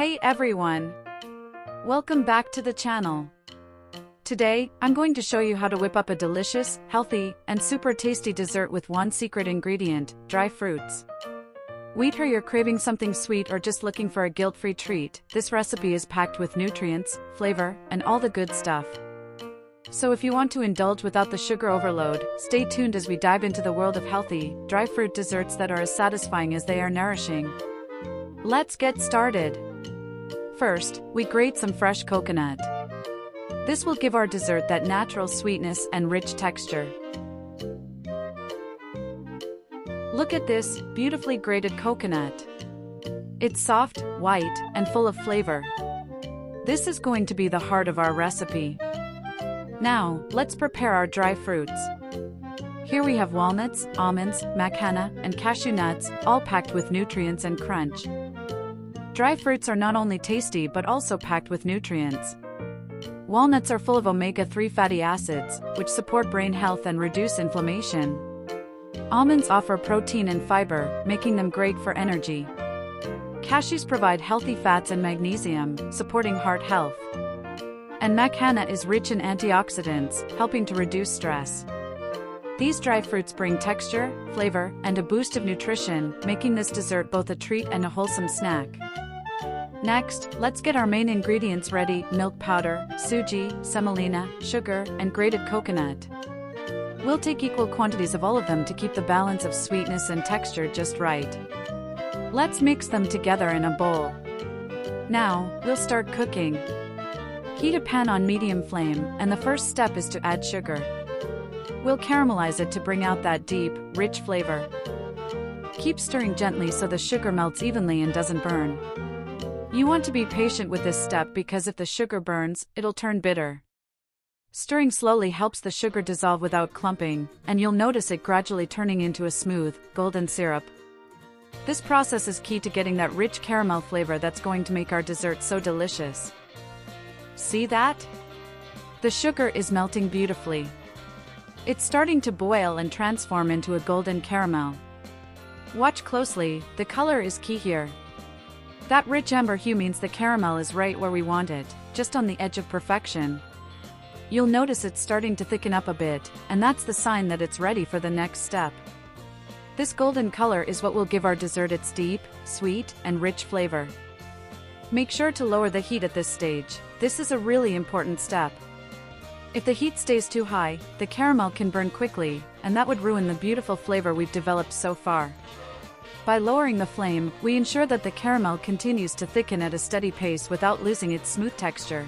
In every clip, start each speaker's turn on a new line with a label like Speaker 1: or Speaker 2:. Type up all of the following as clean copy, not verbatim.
Speaker 1: Hey everyone! Welcome back to the channel. Today, I'm going to show you how to whip up a delicious, healthy, and super tasty dessert with one secret ingredient: dry fruits. Whether you're craving something sweet or just looking for a guilt-free treat, this recipe is packed with nutrients, flavor, and all the good stuff. So if you want to indulge without the sugar overload, stay tuned as we dive into the world of healthy, dry fruit desserts that are as satisfying as they are nourishing. Let's get started. First, we grate some fresh coconut. This will give our dessert that natural sweetness and rich texture. Look at this beautifully grated coconut. It's soft, white, and full of flavor. This is going to be the heart of our recipe. Now, let's prepare our dry fruits. Here we have walnuts, almonds, macana, and cashew nuts, all packed with nutrients and crunch. Dry fruits are not only tasty but also packed with nutrients. Walnuts are full of omega-3 fatty acids, which support brain health and reduce inflammation. Almonds offer protein and fiber, making them great for energy. Cashews provide healthy fats and magnesium, supporting heart health. And macana is rich in antioxidants, helping to reduce stress. These dry fruits bring texture, flavor, and a boost of nutrition, making this dessert both a treat and a wholesome snack. Next, let's get our main ingredients ready: milk powder, suji, semolina, sugar, and grated coconut. We'll take equal quantities of all of them to keep the balance of sweetness and texture just right. Let's mix them together in a bowl. Now, we'll start cooking. Heat a pan on medium flame, and the first step is to add sugar. We'll caramelize it to bring out that deep, rich flavor. Keep stirring gently so the sugar melts evenly and doesn't burn. You want to be patient with this step because if the sugar burns, it'll turn bitter. Stirring slowly helps the sugar dissolve without clumping, and you'll notice it gradually turning into a smooth, golden syrup. This process is key to getting that rich caramel flavor that's going to make our dessert so delicious. See that? The sugar is melting beautifully. It's starting to boil and transform into a golden caramel. Watch closely, the color is key here. That rich amber hue means the caramel is right where we want it, just on the edge of perfection. You'll notice it's starting to thicken up a bit, and that's the sign that it's ready for the next step. This golden color is what will give our dessert its deep, sweet, and rich flavor. Make sure to lower the heat at this stage. This is a really important step. If the heat stays too high, the caramel can burn quickly, and that would ruin the beautiful flavor we've developed so far. By lowering the flame, we ensure that the caramel continues to thicken at a steady pace without losing its smooth texture.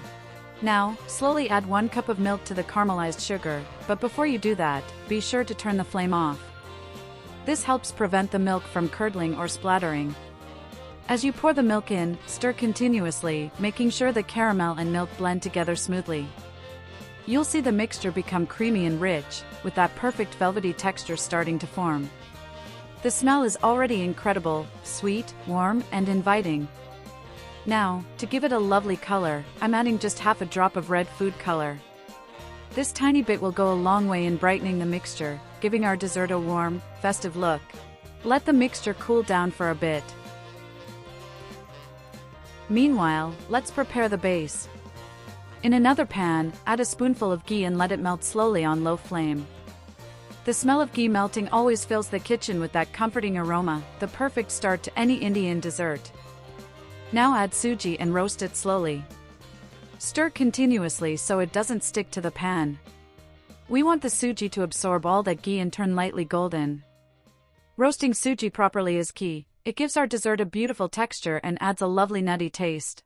Speaker 1: Now, slowly add 1 cup of milk to the caramelized sugar, but before you do that, be sure to turn the flame off. This helps prevent the milk from curdling or splattering. As you pour the milk in, stir continuously, making sure the caramel and milk blend together smoothly. You'll see the mixture become creamy and rich, with that perfect velvety texture starting to form. The smell is already incredible, sweet, warm, and inviting. Now, to give it a lovely color, I'm adding just half a drop of red food color. This tiny bit will go a long way in brightening the mixture, giving our dessert a warm, festive look. Let the mixture cool down for a bit. Meanwhile, let's prepare the base. In another pan, add a spoonful of ghee and let it melt slowly on low flame. The smell of ghee melting always fills the kitchen with that comforting aroma, the perfect start to any Indian dessert. Now add suji and roast it slowly. Stir continuously so it doesn't stick to the pan. We want the suji to absorb all that ghee and turn lightly golden. Roasting suji properly is key. It gives our dessert a beautiful texture and adds a lovely nutty taste.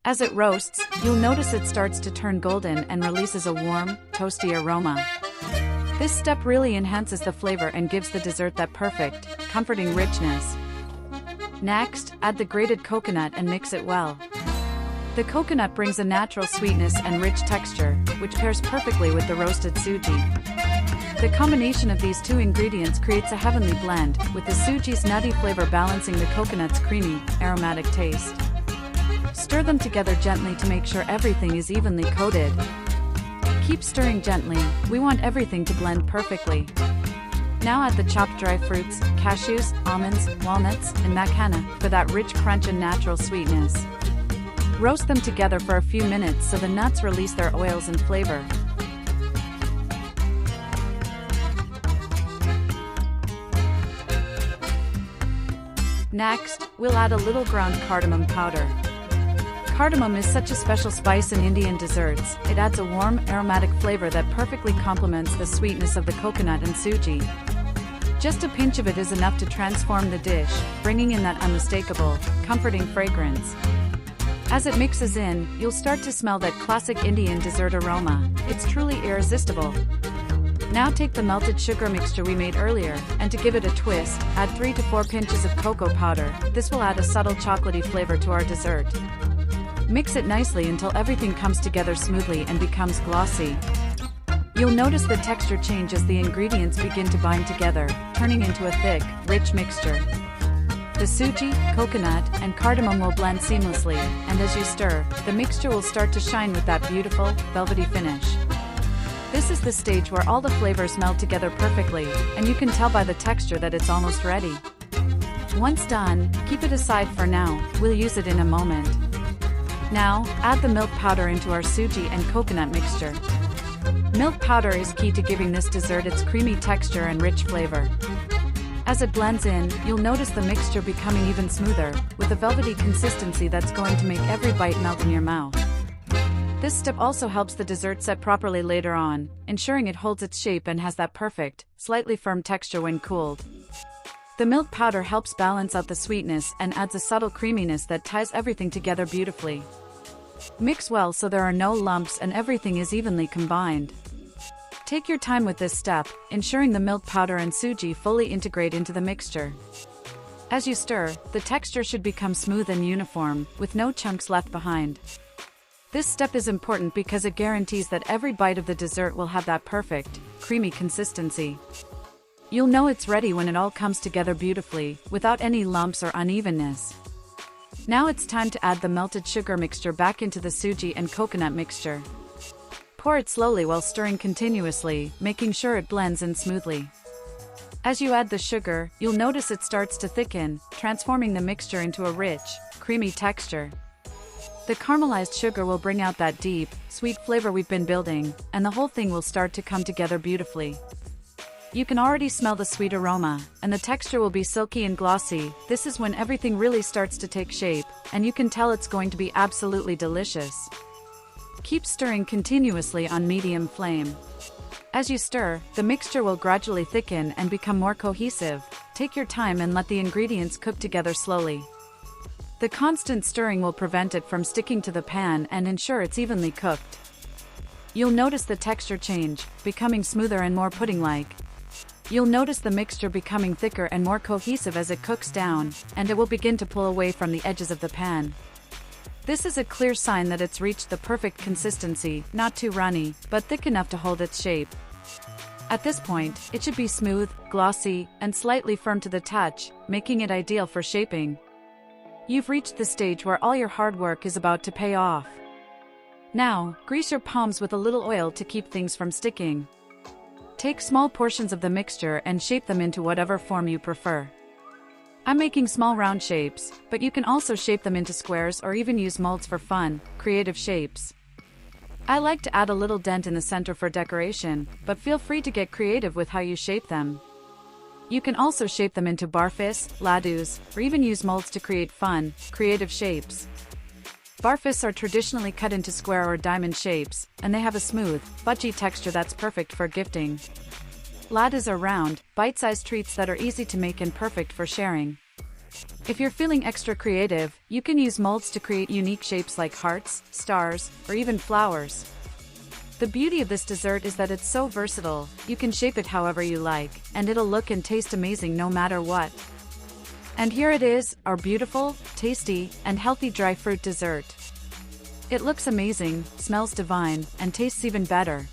Speaker 1: As it roasts, you'll notice it starts to turn golden and releases a warm, toasty aroma. This step really enhances the flavor and gives the dessert that perfect, comforting richness. Next, add the grated coconut and mix it well. The coconut brings a natural sweetness and rich texture, which pairs perfectly with the roasted suji. The combination of these two ingredients creates a heavenly blend, with the suji's nutty flavor balancing the coconut's creamy, aromatic taste. Stir them together gently to make sure everything is evenly coated. Keep stirring gently, we want everything to blend perfectly. Now add the chopped dry fruits, cashews, almonds, walnuts, and macana for that rich crunch and natural sweetness. Roast them together for a few minutes so the nuts release their oils and flavor. Next, we'll add a little ground cardamom powder. Cardamom is such a special spice in Indian desserts. It adds a warm, aromatic flavor that perfectly complements the sweetness of the coconut and suji. Just a pinch of it is enough to transform the dish, bringing in that unmistakable, comforting fragrance. As it mixes in, you'll start to smell that classic Indian dessert aroma. It's truly irresistible. Now take the melted sugar mixture we made earlier, and to give it a twist, add 3 to 4 pinches of cocoa powder. This will add a subtle chocolatey flavor to our dessert. Mix it nicely until everything comes together smoothly and becomes glossy. You'll notice the texture change as the ingredients begin to bind together, turning into a thick, rich mixture. The suji, coconut, and cardamom will blend seamlessly, and as you stir, the mixture will start to shine with that beautiful, velvety finish. This is the stage where all the flavors meld together perfectly, and you can tell by the texture that it's almost ready. Once done, keep it aside for now, we'll use it in a moment. Now, add the milk powder into our suji and coconut mixture. Milk powder is key to giving this dessert its creamy texture and rich flavor. As it blends in, you'll notice the mixture becoming even smoother, with a velvety consistency that's going to make every bite melt in your mouth. This step also helps the dessert set properly later on, ensuring it holds its shape and has that perfect, slightly firm texture when cooled. The milk powder helps balance out the sweetness and adds a subtle creaminess that ties everything together beautifully. Mix well so there are no lumps and everything is evenly combined. Take your time with this step, ensuring the milk powder and suji fully integrate into the mixture. As you stir, the texture should become smooth and uniform, with no chunks left behind. This step is important because it guarantees that every bite of the dessert will have that perfect, creamy consistency. You'll know it's ready when it all comes together beautifully, without any lumps or unevenness. Now it's time to add the melted sugar mixture back into the suji and coconut mixture. Pour it slowly while stirring continuously, making sure it blends in smoothly. As you add the sugar, you'll notice it starts to thicken, transforming the mixture into a rich, creamy texture. The caramelized sugar will bring out that deep, sweet flavor we've been building, and the whole thing will start to come together beautifully. You can already smell the sweet aroma, and the texture will be silky and glossy. This is when everything really starts to take shape, and you can tell it's going to be absolutely delicious. Keep stirring continuously on medium flame. As you stir, the mixture will gradually thicken and become more cohesive. Take your time and let the ingredients cook together slowly. The constant stirring will prevent it from sticking to the pan and ensure it's evenly cooked. You'll notice the texture change, becoming smoother and more pudding-like. You'll notice the mixture becoming thicker and more cohesive as it cooks down, and it will begin to pull away from the edges of the pan. This is a clear sign that it's reached the perfect consistency, not too runny, but thick enough to hold its shape. At this point, it should be smooth, glossy, and slightly firm to the touch, making it ideal for shaping. You've reached the stage where all your hard work is about to pay off. Now, grease your palms with a little oil to keep things from sticking. Take small portions of the mixture and shape them into whatever form you prefer. I'm making small round shapes, but you can also shape them into squares or even use molds for fun, creative shapes. I like to add a little dent in the center for decoration, but feel free to get creative with how you shape them. You can also shape them into barfis, ladus, or even use molds to create fun, creative shapes. Barfis are traditionally cut into square or diamond shapes, and they have a smooth, fudgy texture that's perfect for gifting. Ladus are round, bite-sized treats that are easy to make and perfect for sharing. If you're feeling extra creative, you can use molds to create unique shapes like hearts, stars, or even flowers. The beauty of this dessert is that it's so versatile, you can shape it however you like, and it'll look and taste amazing no matter what. And here it is, our beautiful, tasty, and healthy dry fruit dessert. It looks amazing, smells divine, and tastes even better.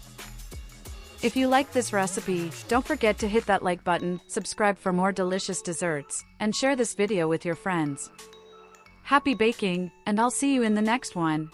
Speaker 1: If you like this recipe, don't forget to hit that like button, subscribe for more delicious desserts, and share this video with your friends. Happy baking, and I'll see you in the next one.